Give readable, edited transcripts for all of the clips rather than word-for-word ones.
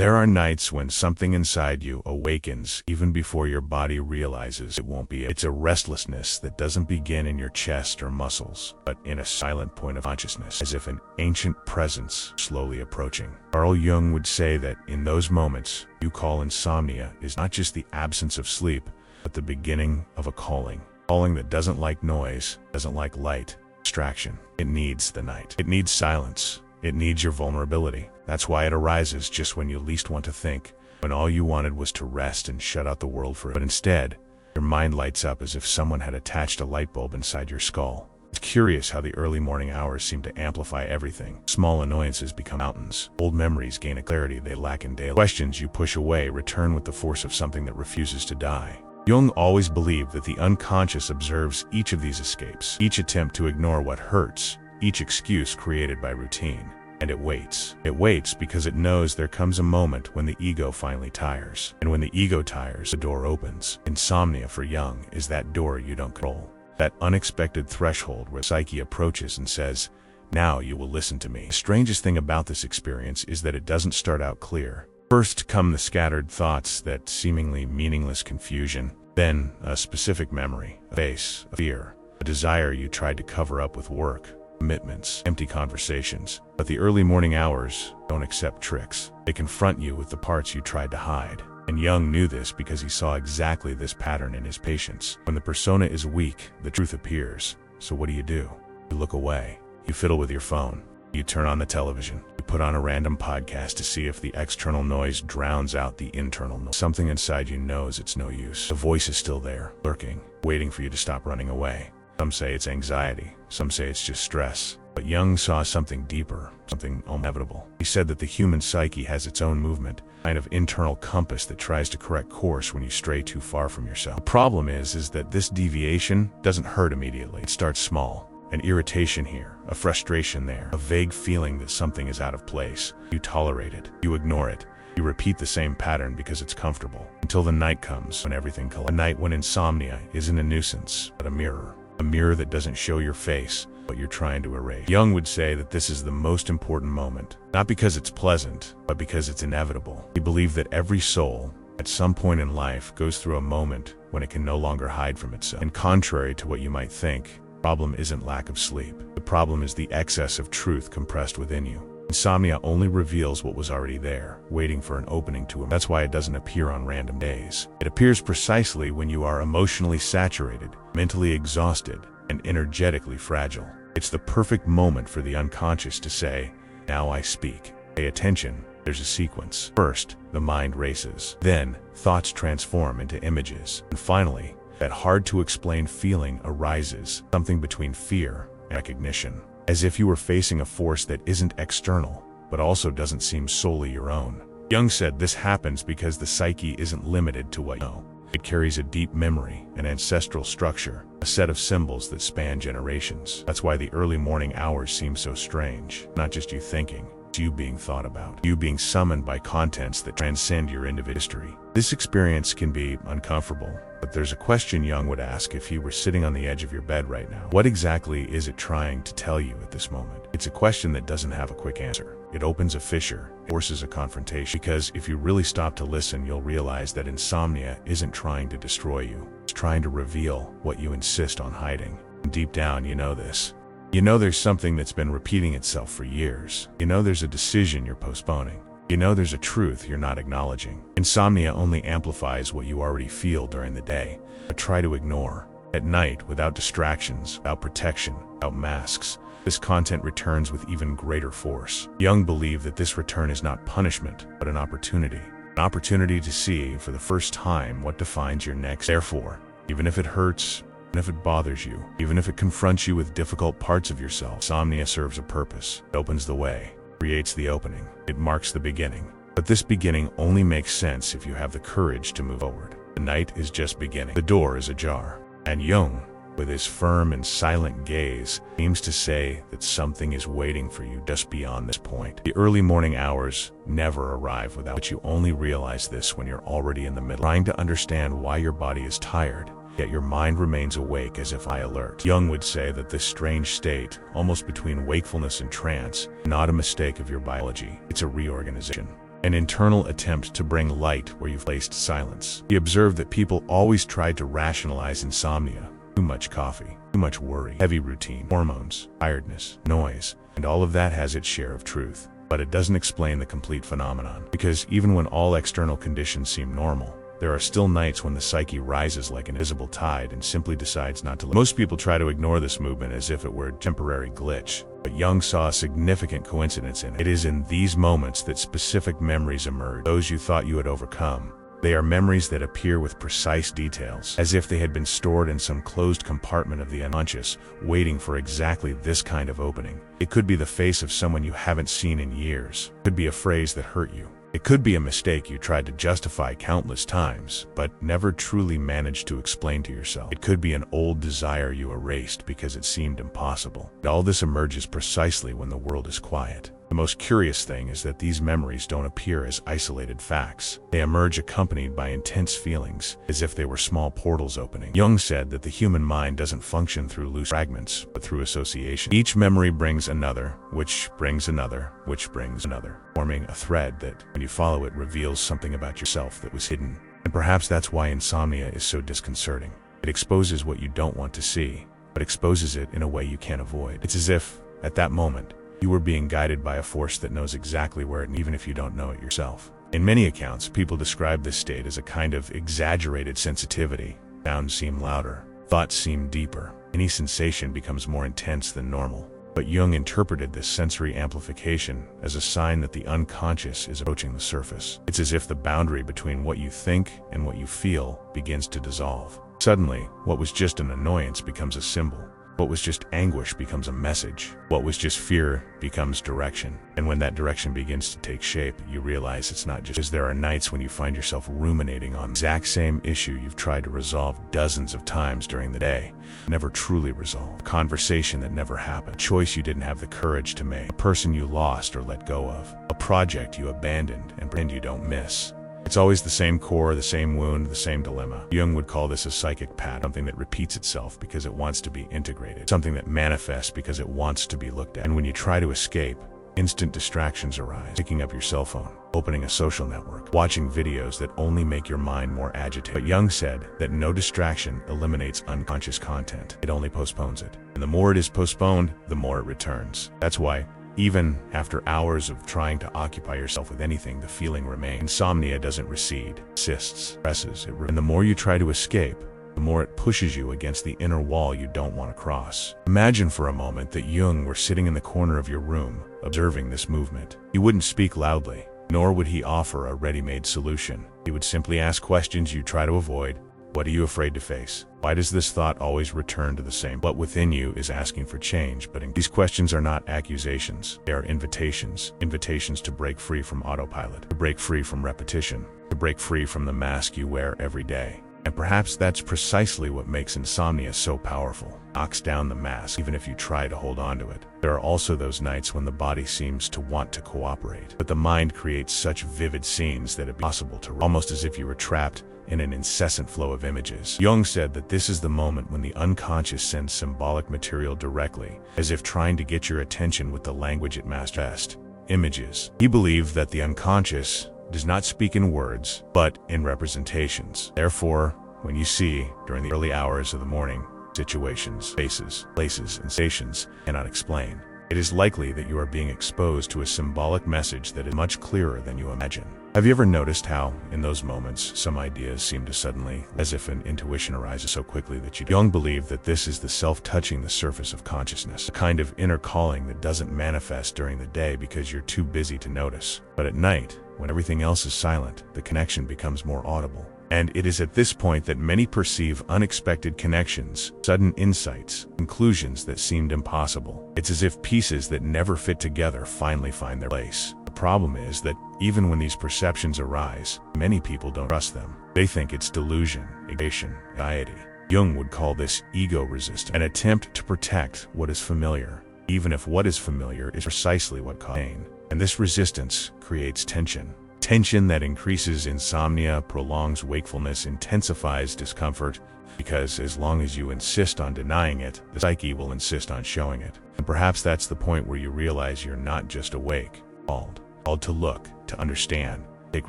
There are nights when something inside you awakens even before your body realizes it won't be. It's a restlessness that doesn't begin in your chest or muscles, but in a silent point of consciousness, as if an ancient presence slowly approaching. Carl Jung would say that in those moments you call insomnia is not just the absence of sleep, but the beginning of a calling. Calling that doesn't like noise, doesn't like light, distraction. It needs the night. It needs silence. It needs your vulnerability. That's why it arises just when you least want to think, when all you wanted was to rest and shut out the world for it. But instead, your mind lights up as if someone had attached a light bulb inside your skull. It's curious how the early morning hours seem to amplify everything. Small annoyances become mountains. Old memories gain a clarity they lack in daily. Questions you push away return with the force of something that refuses to die. Jung always believed that the unconscious observes each of these escapes, each attempt to ignore what hurts, each excuse created by routine. And it waits. It waits because it knows there comes a moment when the ego finally tires. And when the ego tires, the door opens. Insomnia for Jung is that door you don't control. That unexpected threshold where psyche approaches and says, "Now you will listen to me." The strangest thing about this experience is that it doesn't start out clear. First come the scattered thoughts, that seemingly meaningless confusion. Then a specific memory, a face, a fear, a desire you tried to cover up with work, commitments, empty conversations. But the early morning hours don't accept tricks. They confront you with the parts you tried to hide. And Jung knew this because he saw exactly this pattern in his patients. When the persona is weak, the truth appears. So what do? You look away. You fiddle with your phone. You turn on the television. You put on a random podcast to see if the external noise drowns out the internal noise. Something inside you knows it's no use. The voice is still there, lurking, waiting for you to stop running away. Some say it's anxiety. Some say it's just stress. But Jung saw something deeper, something inevitable. He said that the human psyche has its own movement, a kind of internal compass that tries to correct course when you stray too far from yourself. The problem is that this deviation doesn't hurt immediately. It starts small. An irritation here, a frustration there, a vague feeling that something is out of place. You tolerate it. You ignore it. You repeat the same pattern because it's comfortable. Until the night comes when everything collapses. A night when insomnia isn't a nuisance, but a mirror. A mirror that doesn't show your face, what you're trying to erase. Jung would say that this is the most important moment, not because it's pleasant, but because it's inevitable. He believed that every soul, at some point in life, goes through a moment when it can no longer hide from itself. And contrary to what you might think, the problem isn't lack of sleep. The problem is the excess of truth compressed within you. Insomnia only reveals what was already there, waiting for an opening to emerge. That's why it doesn't appear on random days. It appears precisely when you are emotionally saturated, mentally exhausted, and energetically fragile. It's the perfect moment for the unconscious to say, "Now I speak." Pay attention. There's a sequence. First, the mind races. Then, thoughts transform into images. And finally, that hard-to-explain feeling arises, something between fear and recognition. As if you were facing a force that isn't external, but also doesn't seem solely your own. Jung said this happens because the psyche isn't limited to what you know. It carries a deep memory, an ancestral structure, a set of symbols that span generations. That's why the early morning hours seem so strange. Not just you thinking, it's you being thought about. You being summoned by contents that transcend your individual history. This experience can be uncomfortable, but there's a question Jung would ask if he were sitting on the edge of your bed right now. What exactly is it trying to tell you at this moment? It's a question that doesn't have a quick answer. It opens a fissure, forces a confrontation. Because if you really stop to listen, you'll realize that insomnia isn't trying to destroy you. It's trying to reveal what you insist on hiding. And deep down, you know this. You know there's something that's been repeating itself for years. You know there's a decision you're postponing. You know there's a truth you're not acknowledging. Insomnia only amplifies what you already feel during the day, but try to ignore. At night, without distractions, without protection, without masks, this content returns with even greater force. Jung believed that this return is not punishment, but an opportunity. An opportunity to see, for the first time, what defines your next. Therefore, even if it hurts, even if it bothers you, even if it confronts you with difficult parts of yourself, insomnia serves a purpose. It opens the way, creates the opening. It marks the beginning. But this beginning only makes sense if you have the courage to move forward. The night is just beginning. The door is ajar. And Jung, with his firm and silent gaze, seems to say that something is waiting for you just beyond this point. The early morning hours never arrive without, but you only realize this when you're already in the middle, trying to understand why your body is tired, yet your mind remains awake as if high alert. Jung would say that this strange state, almost between wakefulness and trance, not a mistake of your biology. It's a reorganization. an internal attempt to bring light where you've placed silence. He observed that people always tried to rationalize insomnia. Too much coffee, too much worry, heavy routine, hormones, tiredness, noise, and all of that has its share of truth. But it doesn't explain the complete phenomenon, because even when all external conditions seem normal, there are still nights when the psyche rises like an invisible tide and simply decides not to live. Most people try to ignore this movement as if it were a temporary glitch, but Jung saw a significant coincidence in it. It is in these moments that specific memories emerge, those you thought you had overcome. They are memories that appear with precise details, as if they had been stored in some closed compartment of the unconscious, waiting for exactly this kind of opening. It could be the face of someone you haven't seen in years. It could be a phrase that hurt you. It could be a mistake you tried to justify countless times, but never truly managed to explain to yourself. It could be an old desire you erased because it seemed impossible. All this emerges precisely when the world is quiet. The most curious thing is that these memories don't appear as isolated facts. They emerge accompanied by intense feelings, as if they were small portals opening. Jung said that the human mind doesn't function through loose fragments, but through association. Each memory brings another, which brings another, which brings another, forming a thread that, when you follow it, reveals something about yourself that was hidden. And perhaps that's why insomnia is so disconcerting. It exposes what you don't want to see, but exposes it in a way you can't avoid. It's as if, at that moment, you were being guided by a force that knows exactly where it is, even if you don't know it yourself. In many accounts, people describe this state as a kind of exaggerated sensitivity. Sounds seem louder, thoughts seem deeper, any sensation becomes more intense than normal. But Jung interpreted this sensory amplification as a sign that the unconscious is approaching the surface. It's as if the boundary between what you think and what you feel begins to dissolve. Suddenly, what was just an annoyance becomes a symbol. What was just anguish becomes a message. What was just fear becomes direction. And when that direction begins to take shape, you realize it's not just because there are nights when you find yourself ruminating on the exact same issue you've tried to resolve dozens of times during the day, never truly resolved. A conversation that never happened. A choice you didn't have the courage to make. A person you lost or let go of. A project you abandoned and pretend you don't miss. It's always the same core, the same wound, the same dilemma. Jung would call this a psychic pattern, something that repeats itself because it wants to be integrated, something that manifests because it wants to be looked at. And when you try to escape, instant distractions arise. Picking up your cell phone, opening a social network, watching videos that only make your mind more agitated. But Jung said that no distraction eliminates unconscious content. It only postpones it. And the more it is postponed, the more it returns. That's why, even after hours of trying to occupy yourself with anything, the feeling remains. Insomnia doesn't recede, persists, presses, and the more you try to escape, the more it pushes you against the inner wall you don't want to cross. Imagine for a moment that Jung were sitting in the corner of your room, observing this movement. He wouldn't speak loudly, nor would he offer a ready-made solution. He would simply ask questions you try to avoid. What are you afraid to face? Why does this thought always return to the same? What within you is asking for change, but these questions are not accusations. They are invitations. Invitations to break free from autopilot, to break free from repetition, to break free from the mask you wear every day. And perhaps that's precisely what makes insomnia so powerful. Knocks down the mask, even if you try to hold on to it. There are also those nights when the body seems to want to cooperate, but the mind creates such vivid scenes that it's possible to, almost as if you were trapped in an incessant flow of images. Jung said that this is the moment when the unconscious sends symbolic material directly, as if trying to get your attention with the language it masters best, images. He believed that the unconscious does not speak in words, but in representations. Therefore, when you see, during the early hours of the morning, situations, faces, places, and sensations cannot explain, it is likely that you are being exposed to a symbolic message that is much clearer than you imagine. Have you ever noticed how, in those moments, some ideas seem to suddenly, as if an intuition arises so quickly that you don't? Jung believed that this is the self touching the surface of consciousness, a kind of inner calling that doesn't manifest during the day because you're too busy to notice. But at night, when everything else is silent, the connection becomes more audible. And it is at this point that many perceive unexpected connections, sudden insights, conclusions that seemed impossible. It's as if pieces that never fit together finally find their place. The problem is that even when these perceptions arise, many people don't trust them. They think it's delusion, exaggeration, anxiety. Jung would call this ego resistance, an attempt to protect what is familiar, even if what is familiar is precisely what causes pain. And this resistance creates tension. Tension that increases insomnia, prolongs wakefulness, intensifies discomfort, because as long as you insist on denying it, the psyche will insist on showing it. And perhaps that's the point where you realize you're not just awake, called. called to look, to understand, take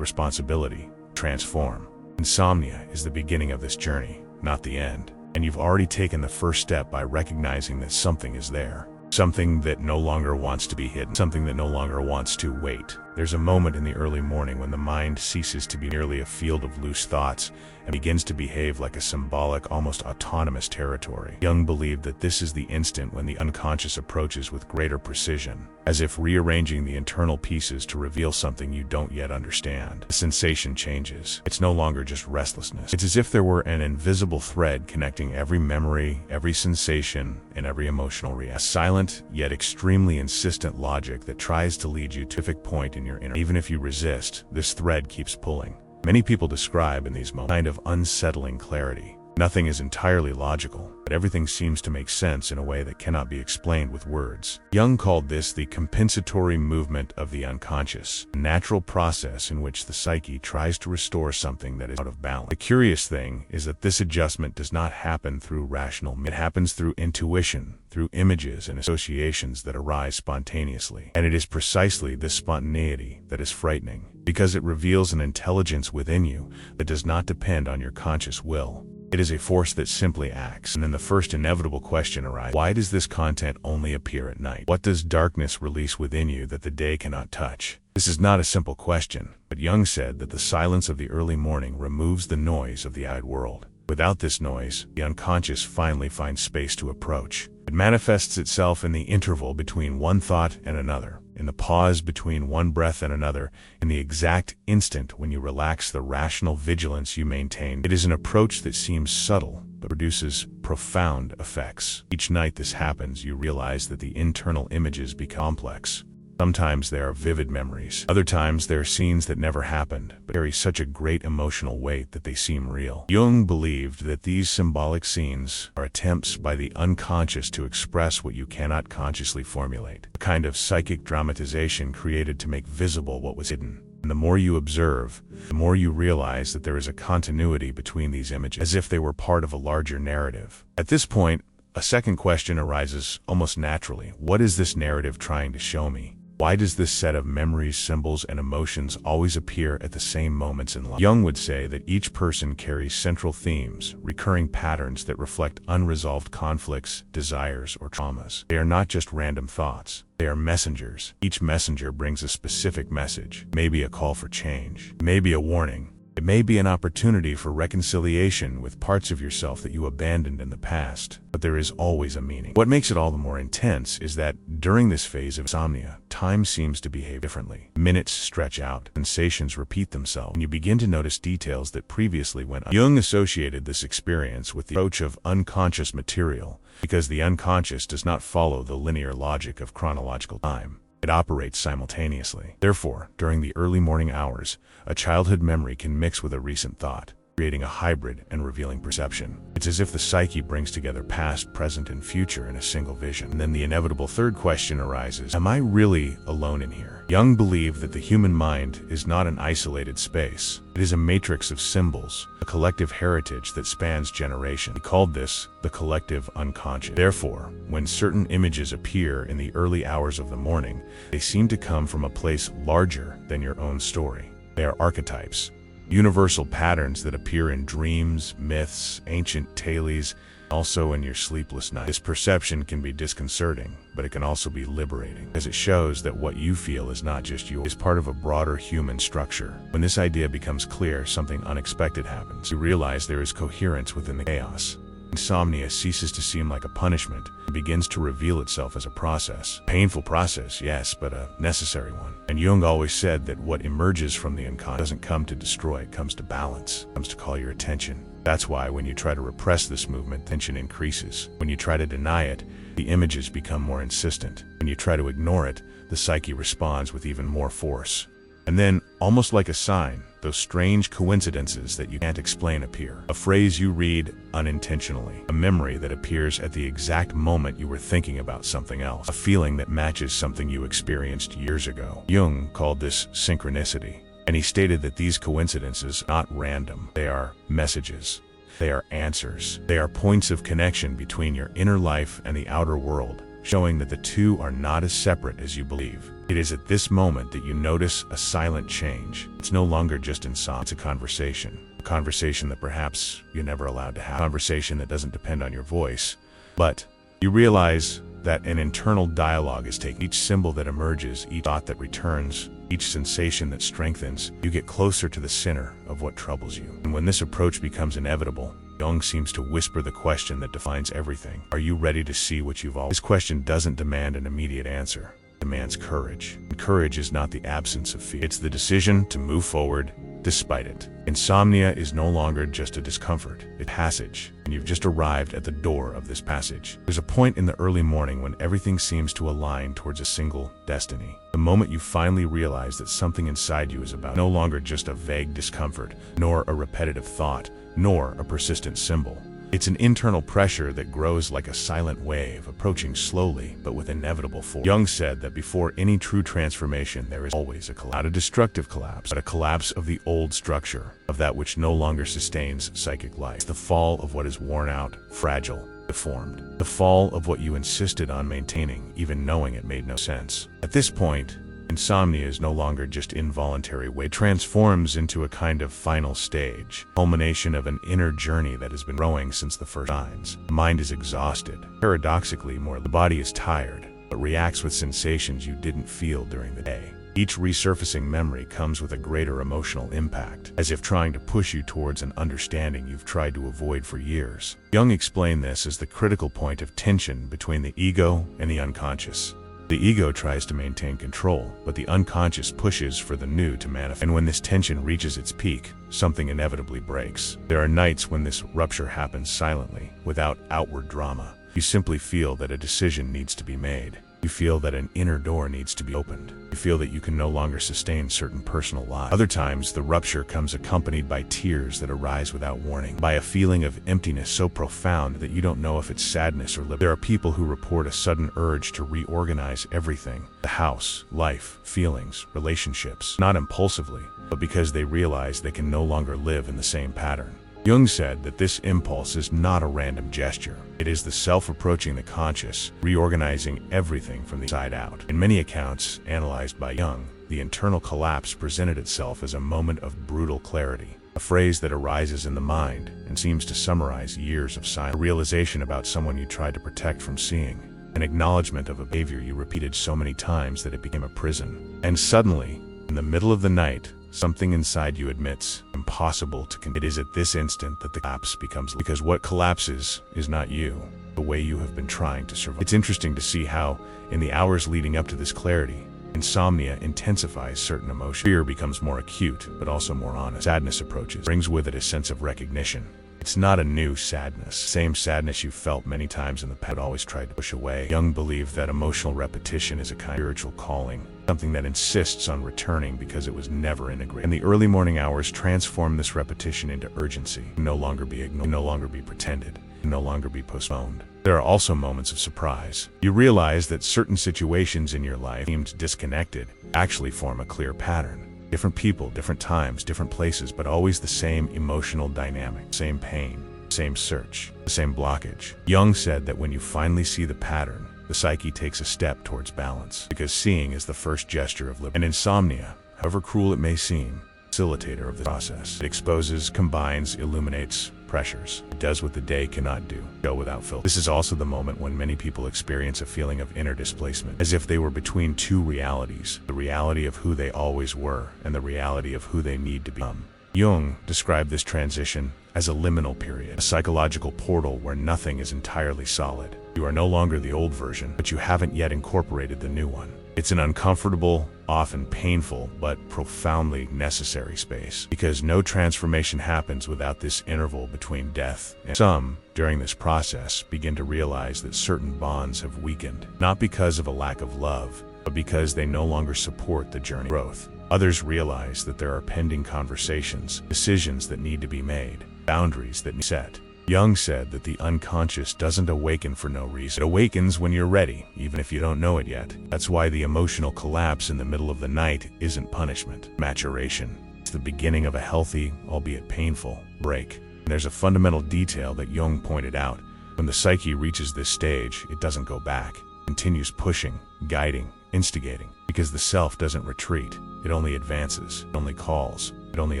responsibility, transform. Insomnia is the beginning of this journey, not the end. And you've already taken the first step by recognizing that something is there. Something that no longer wants to be hidden. Something that no longer wants to wait. There's a moment in the early morning when the mind ceases to be merely a field of loose thoughts and begins to behave like a symbolic, almost autonomous territory. Jung believed that this is the instant when the unconscious approaches with greater precision, as if rearranging the internal pieces to reveal something you don't yet understand. The sensation changes. It's no longer just restlessness. It's as if there were an invisible thread connecting every memory, every sensation, and every emotional reaction. A silent, yet extremely insistent logic that tries to lead you to a specific point in your inner. Even if you resist, this thread keeps pulling. Many people describe in these moments a kind of unsettling clarity. Nothing is entirely logical, but everything seems to make sense in a way that cannot be explained with words. Jung called this the compensatory movement of the unconscious, a natural process in which the psyche tries to restore something that is out of balance. The curious thing is that this adjustment does not happen through rational means. It happens through intuition, through images and associations that arise spontaneously. And it is precisely this spontaneity that is frightening, because it reveals an intelligence within you that does not depend on your conscious will. It is a force that simply acts. And then the first inevitable question arises: why does this content only appear at night? What does darkness release within you that the day cannot touch? This is not a simple question, but Jung said that the silence of the early morning removes the noise of the outside world. Without this noise, the unconscious finally finds space to approach. It manifests itself in the interval between one thought and another, in the pause between one breath and another, in the exact instant when you relax the rational vigilance you maintain. It is an approach that seems subtle, but produces profound effects. Each night this happens, you realize that the internal images become complex. Sometimes they are vivid memories. Other times they are scenes that never happened, but carry such a great emotional weight that they seem real. Jung believed that these symbolic scenes are attempts by the unconscious to express what you cannot consciously formulate, a kind of psychic dramatization created to make visible what was hidden. And the more you observe, the more you realize that there is a continuity between these images, as if they were part of a larger narrative. At this point, a second question arises almost naturally. What is this narrative trying to show me? Why does this set of memories, symbols, and emotions always appear at the same moments in life? Jung would say that each person carries central themes, recurring patterns that reflect unresolved conflicts, desires, or traumas. They are not just random thoughts. They are messengers. Each messenger brings a specific message, maybe a call for change, maybe a warning. It may be an opportunity for reconciliation with parts of yourself that you abandoned in the past, but there is always a meaning. What makes it all the more intense is that during this phase of insomnia, time seems to behave differently. Minutes stretch out, sensations repeat themselves, and you begin to notice details that previously went unnoticed. Jung associated this experience with the approach of unconscious material, because the unconscious does not follow the linear logic of chronological time. It operates simultaneously. Therefore, during the early morning hours, a childhood memory can mix with a recent thought, creating a hybrid and revealing perception. It's as if the psyche brings together past, present, and future in a single vision. And then the inevitable third question arises: am I really alone in here? Jung believed that the human mind is not an isolated space. It is a matrix of symbols, a collective heritage that spans generations. He called this the collective unconscious. Therefore, when certain images appear in the early hours of the morning, they seem to come from a place larger than your own story. They are archetypes, universal patterns that appear in dreams, myths, ancient tales, also in your sleepless night. This perception can be disconcerting, but it can also be liberating, as it shows that what you feel is not just yours. It is part of a broader human structure. When this idea becomes clear, something unexpected happens. You realize there is coherence within the chaos. Insomnia ceases to seem like a punishment and begins to reveal itself as a process. A painful process, yes, but a necessary one. And Jung always said that what emerges from the unconscious doesn't come to destroy, it comes to balance, it comes to call your attention. That's why when you try to repress this movement, tension increases. When you try to deny it, the images become more insistent. When you try to ignore it, the psyche responds with even more force. And then, almost like a sign, those strange coincidences that you can't explain appear. A phrase you read unintentionally, a memory that appears at the exact moment you were thinking about something else, a feeling that matches something you experienced years ago. Jung called this synchronicity, and he stated that these coincidences are not random. They are messages. They are answers. They are points of connection between your inner life and the outer world, showing that the two are not as separate as you believe. It is at this moment that you notice a silent change. It's no longer just insomnia, it's a conversation that perhaps you're never allowed to have, a conversation that doesn't depend on your voice, but you realize that an internal dialogue is taking. Each symbol that emerges, each thought that returns, each sensation that strengthens, you get closer to the center of what troubles you. And when this approach becomes inevitable, Jung seems to whisper the question that defines everything. Are you ready to see what you've always? This question doesn't demand an immediate answer. It demands courage. And courage is not the absence of fear. It's the decision to move forward despite it. Insomnia is no longer just a discomfort, it's a passage, and you've just arrived at the door of this passage. There's a point in the early morning when everything seems to align towards a single destiny. The moment you finally realize that something inside you is about no longer just a vague discomfort, nor a repetitive thought, nor a persistent symbol. It's an internal pressure that grows like a silent wave, approaching slowly but with inevitable force. Jung said that before any true transformation, there is always a collapse. Not a destructive collapse, but a collapse of the old structure, of that which no longer sustains psychic life. It's the fall of what is worn out, fragile, deformed. The fall of what you insisted on maintaining, even knowing it made no sense. At this point, insomnia is no longer just involuntary weight. It transforms into a kind of final stage, culmination of an inner journey that has been growing since the first signs. The mind is exhausted. Paradoxically, the body is tired, but reacts with sensations you didn't feel during the day. Each resurfacing memory comes with a greater emotional impact, as if trying to push you towards an understanding you've tried to avoid for years. Jung explained this as the critical point of tension between the ego and the unconscious. The ego tries to maintain control, but the unconscious pushes for the new to manifest. And when this tension reaches its peak, something inevitably breaks. There are nights when this rupture happens silently, without outward drama. You simply feel that a decision needs to be made. You feel that an inner door needs to be opened. You feel that you can no longer sustain certain personal lives. Other times, the rupture comes accompanied by tears that arise without warning, by a feeling of emptiness so profound that you don't know if it's sadness or liberation. There are people who report a sudden urge to reorganize everything: the house, life, feelings, relationships, not impulsively, but because they realize they can no longer live in the same pattern. Jung said that this impulse is not a random gesture. It is the self approaching the conscious, reorganizing everything from the inside out. In many accounts analyzed by Jung, the internal collapse presented itself as a moment of brutal clarity, a phrase that arises in the mind and seems to summarize years of silence, a realization about someone you tried to protect from seeing, an acknowledgement of a behavior you repeated so many times that it became a prison. And suddenly, in the middle of the night, something inside you admits, impossible to continue. It is at this instant that the collapse becomes, because what collapses is not you, the way you have been trying to survive. It's interesting to see how, in the hours leading up to this clarity, insomnia intensifies certain emotions. Fear becomes more acute, but also more honest. Sadness approaches, brings with it a sense of recognition. It's not a new sadness. Same sadness you've felt many times in the past, but always tried to push away. Jung believed that emotional repetition is a kind of spiritual calling, something that insists on returning because it was never integrated. And the early morning hours transform this repetition into urgency. It can no longer be ignored, no longer be pretended, no longer be postponed. There are also moments of surprise. You realize that certain situations in your life seemed disconnected, actually form a clear pattern. Different people, different times, different places, but always the same emotional dynamic, same pain, same search, the same blockage. Jung said that when you finally see the pattern, the psyche takes a step towards balance, because seeing is the first gesture of liberation. And insomnia, however cruel it may seem, facilitator of the process. It exposes, combines, illuminates pressures. It does what the day cannot do, go without filter. This is also the moment when many people experience a feeling of inner displacement, as if they were between two realities, the reality of who they always were and the reality of who they need to become. Jung described this transition as a liminal period, a psychological portal where nothing is entirely solid. You are no longer the old version, but you haven't yet incorporated the new one. It's an uncomfortable, often painful, but profoundly necessary space, because no transformation happens without this interval between death and some, during this process, begin to realize that certain bonds have weakened, not because of a lack of love, but because they no longer support the journey of growth. Others realize that there are pending conversations, decisions that need to be made, boundaries that need set. Jung said that the unconscious doesn't awaken for no reason. It awakens when you're ready, even if you don't know it yet. That's why the emotional collapse in the middle of the night isn't punishment, maturation. It's the beginning of a healthy, albeit painful, break. And there's a fundamental detail that Jung pointed out. When the psyche reaches this stage, it doesn't go back. continues pushing, guiding, instigating, because the self doesn't retreat. It only advances, it only calls, it only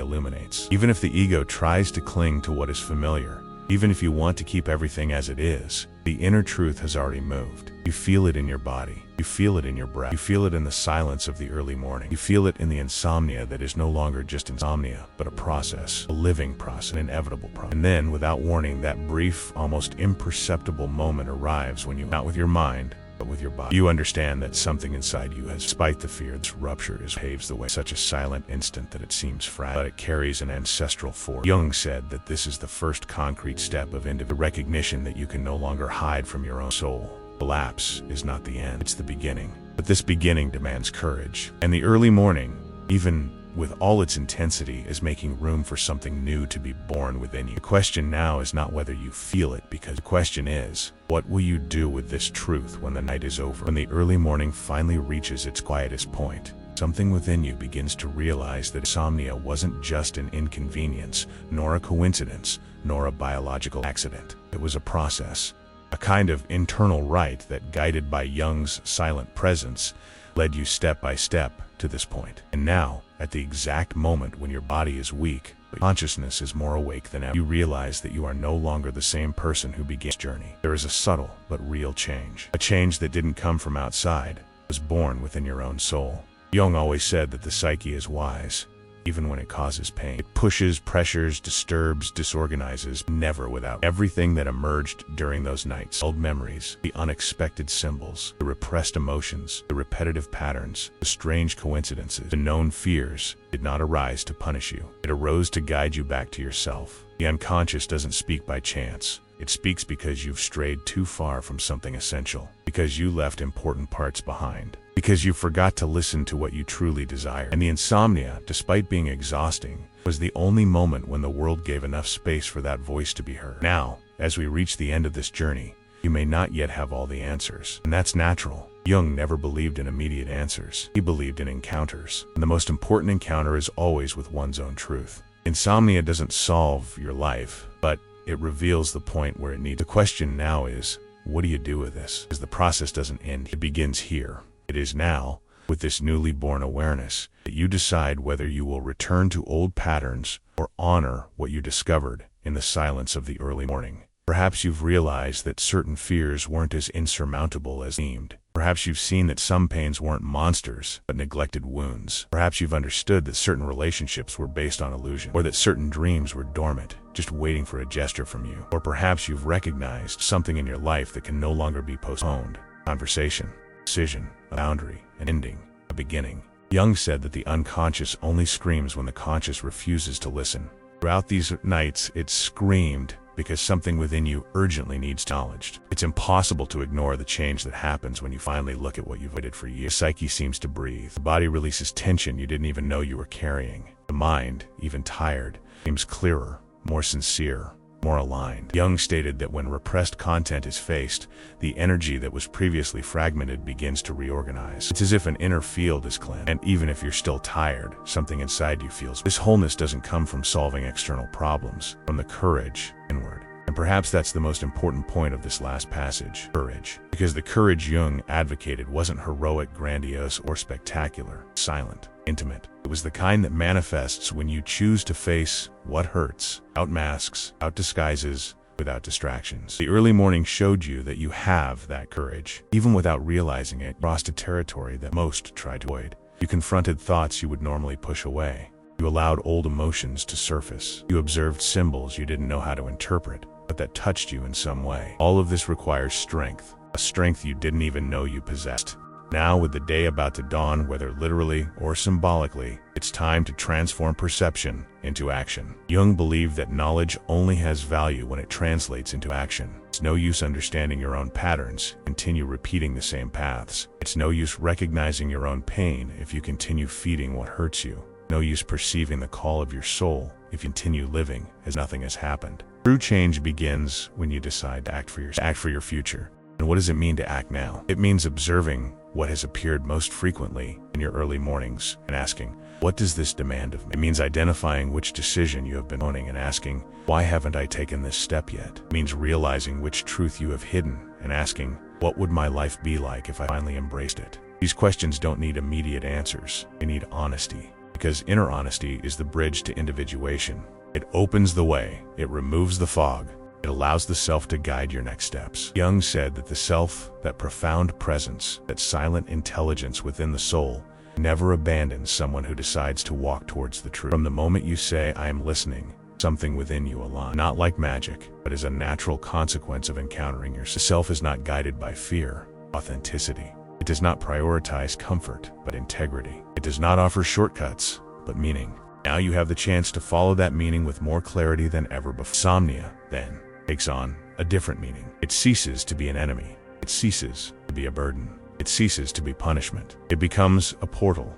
illuminates. Even if the ego tries to cling to what is familiar, even if you want to keep everything as it is, the inner truth has already moved. You feel it in your body. You feel it in your breath. You feel it in the silence of the early morning. You feel it in the insomnia that is no longer just insomnia, but a process, a living process, an inevitable process. And then, without warning, that brief, almost imperceptible moment arrives when you, not with your mind, but with your body, you understand that something inside you has, despite the fear, this rupture paves the way. Such a silent instant that it seems fragile, but it carries an ancestral force. Jung said that this is the first concrete step of the recognition that you can no longer hide from your own soul. Collapse is not the end, it's the beginning. But this beginning demands courage. And the early morning, even with all its intensity, is making room for something new to be born within you. The question now is not whether you feel it, because the question is, what will you do with this truth when the night is over? When the early morning finally reaches its quietest point, something within you begins to realize that insomnia wasn't just an inconvenience, nor a coincidence, nor a biological accident. It was a process, a kind of internal rite that, guided by Jung's silent presence, led you step by step to this point. And now, at the exact moment when your body is weak, but consciousness is more awake than ever, you realize that you are no longer the same person who began this journey. There is a subtle but real change. A change that didn't come from outside, was born within your own soul. Jung always said that the psyche is wise, even when it causes pain. It pushes, pressures, disturbs, disorganizes, never without. Everything that emerged during those nights, old memories, the unexpected symbols, the repressed emotions, the repetitive patterns, the strange coincidences, the known fears, did not arise to punish you. It arose to guide you back to yourself. The unconscious doesn't speak by chance. It speaks because you've strayed too far from something essential, because you left important parts behind, because you forgot to listen to what you truly desire. And the insomnia, despite being exhausting, was the only moment when the world gave enough space for that voice to be heard. Now, as we reach the end of this journey, you may not yet have all the answers, and that's natural. Jung never believed in immediate answers. He believed in encounters, and the most important encounter is always with one's own truth. Insomnia doesn't solve your life, but it reveals the point where it needs. The question now is, what do you do with this? Because the process doesn't end. It begins here. It is now, with this newly born awareness, that you decide whether you will return to old patterns or honor what you discovered in the silence of the early morning. Perhaps you've realized that certain fears weren't as insurmountable as seemed. Perhaps you've seen that some pains weren't monsters, but neglected wounds. Perhaps you've understood that certain relationships were based on illusion, or that certain dreams were dormant, just waiting for a gesture from you. Or perhaps you've recognized something in your life that can no longer be postponed. Conversation, decision, a boundary, an ending, a beginning. Jung said that the unconscious only screams when the conscious refuses to listen. Throughout these nights, it screamed because something within you urgently needs acknowledged. It's impossible to ignore the change that happens when you finally look at what you've waited for years. The psyche seems to breathe. The body releases tension you didn't even know you were carrying. The mind, even tired, seems clearer, more sincere, more aligned. Jung stated that when repressed content is faced, the energy that was previously fragmented begins to reorganize. It's as if an inner field is cleansed, and even if you're still tired, something inside you feels. This wholeness doesn't come from solving external problems, from the courage inward. And perhaps that's the most important point of this last passage, courage. Because the courage Jung advocated wasn't heroic, grandiose, or spectacular, silent, intimate. It was the kind that manifests when you choose to face what hurts, without masks, without disguises, without distractions. The early morning showed you that you have that courage. Even without realizing it, you crossed a territory that most try to avoid. You confronted thoughts you would normally push away. You allowed old emotions to surface. You observed symbols you didn't know how to interpret, but that touched you in some way. All of this requires strength, a strength you didn't even know you possessed. Now, with the day about to dawn, whether literally or symbolically, it's time to transform perception into action. Jung believed that knowledge only has value when it translates into action. It's no use understanding your own patterns, continue repeating the same paths. It's no use recognizing your own pain if you continue feeding what hurts you. No use perceiving the call of your soul if you continue living as nothing has happened. True change begins when you decide to act for your future. And what does it mean to act now? It means observing what has appeared most frequently in your early mornings and asking, What does this demand of me? It means identifying which decision you have been owning and asking, why haven't I taken this step yet? It means realizing which truth you have hidden and asking, what would my life be like if I finally embraced it? These questions don't need immediate answers. They need honesty. Because inner honesty is the bridge to individuation. It opens the way. It removes the fog. It allows the self to guide your next steps. Jung said that the self, that profound presence, that silent intelligence within the soul, never abandons someone who decides to walk towards the truth. From the moment you say, I am listening, something within you aligns. Not like magic, but as a natural consequence of encountering yourself. The self is not guided by fear, authenticity. It does not prioritize comfort, but integrity. It does not offer shortcuts, but meaning. Now you have the chance to follow that meaning with more clarity than ever before. Insomnia, then, takes on a different meaning. It ceases to be an enemy. It ceases to be a burden. It ceases to be punishment. It becomes a portal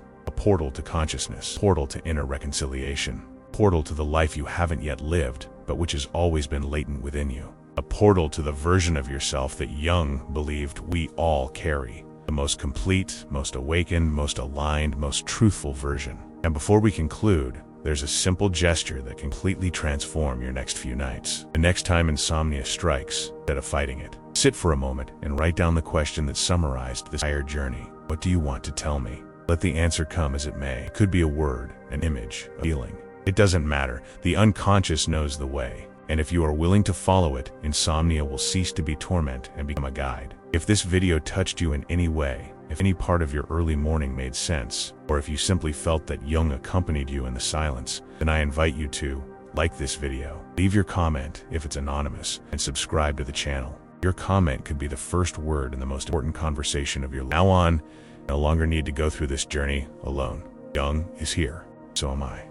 to consciousness, a portal to inner reconciliation, a portal to the life you haven't yet lived, but which has always been latent within you, a portal to the version of yourself that Jung believed we all carry, the most complete, most awakened, most aligned, most truthful version. And before we conclude, there's a simple gesture that can completely transform your next few nights. The next time insomnia strikes, instead of fighting it, sit for a moment and write down the question that summarized this entire journey. What do you want to tell me? Let the answer come as it may. It could be a word, an image, a feeling. It doesn't matter. The unconscious knows the way. And if you are willing to follow it, insomnia will cease to be torment and become a guide. If this video touched you in any way, if any part of your early morning made sense, or if you simply felt that Jung accompanied you in the silence, then I invite you to like this video, leave your comment if it's anonymous, and subscribe to the channel. Your comment could be the first word in the most important conversation of your life. Now on, no longer need to go through this journey alone. Jung is here, so am I.